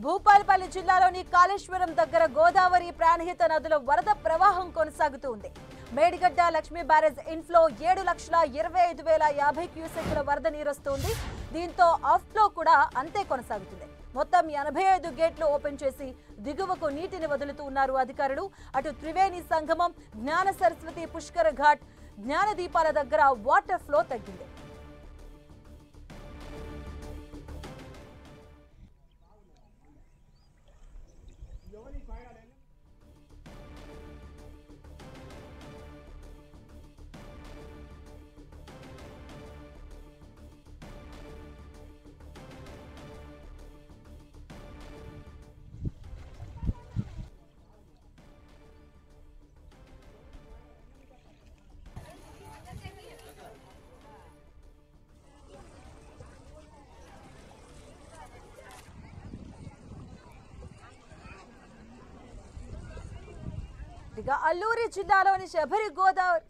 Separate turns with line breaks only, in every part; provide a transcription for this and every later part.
భూపాలపల్లి జిల్లాలోని కాళేశ్వరం దగ్గర గోదావరి ప్రాణహిత నదుల వరద ప్రవాహం కొనసాగుతుంది. మేడిగడ్డ లక్ష్మీ బ్యారేజ్ ఇన్ఫ్లో 7,25,050 క్యూసెక్ల వరద నీరొస్తుంది. దీంతో ఆఫ్లో కూడా అంతే కొనసాగుతుంది. మొత్తం 85 గేట్లు ఓపెన్ చేసి దిగువకు నీటిని వదులుతూ ఉన్నారు అధికారులు. అటు త్రివేణి సంగమం, జ్ఞాన సరస్వతి పుష్కర ఘాట్, జ్ఞాన దీపాల దగ్గర వాటర్ ఫ్లో తగ్గింది. ఇక అల్లూరి జిల్లాలోని శబరి గోదావరి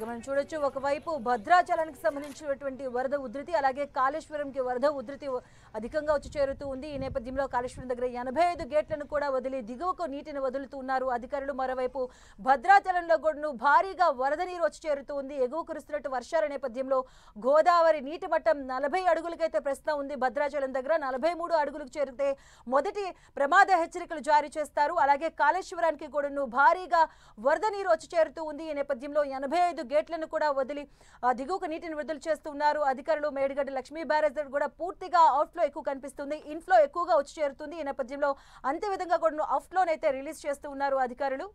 మనం చూడొచ్చు. ఒకవైపు భద్రాచలానికి సంబంధించినటువంటి వరద ఉధృతి, అలాగే కాళేశ్వరంకి వరద ఉధృతి అధికంగా వచ్చి చేరుతూ ఉంది. ఈ నేపథ్యంలో కాళేశ్వరం దగ్గర 85 గేట్లను కూడా వదిలి దిగువకు నీటిని వదులుతూ ఉన్నారు అధికారులు. మరోవైపు భద్రాచలంలో కూడా భారీగా వరద నీరు వచ్చి చేరుతూ ఉంది. ఎగువ కురుస్తున్నట్టు వర్షాల నేపథ్యంలో గోదావరి నీటి మట్టం 40 అడుగులకైతే ప్రస్తుతం ఉంది. భద్రాచలం దగ్గర 43 అడుగులకు చేరితే మొదటి ప్రమాద హెచ్చరికలు జారీ చేస్తారు. అలాగే కాళేశ్వరానికి కూడా భారీగా వరద నీరు వచ్చి చేరుతూ ఉంది. ఈ నేపథ్యంలో 85 గేట్లను కూడా వదిలి దిగువకు నీటిని విడుదల చేస్తున్నారు అధికారులు. మేడిగడ్డ లక్ష్మీ బ్యారేజ్ కూడా పూర్తిగా అవుట్ఫ్లో ఎక్కువ కనిపిస్తుంది, ఇన్ఫ్లో ఎక్కువగా వచ్చి చేరుతుంది. ఈ నేపథ్యంలో అంతే విధంగా కూడా అవుట్ఫ్లోనైతే రిలీజ్ చేస్తూ ఉన్నారు అధికారులు.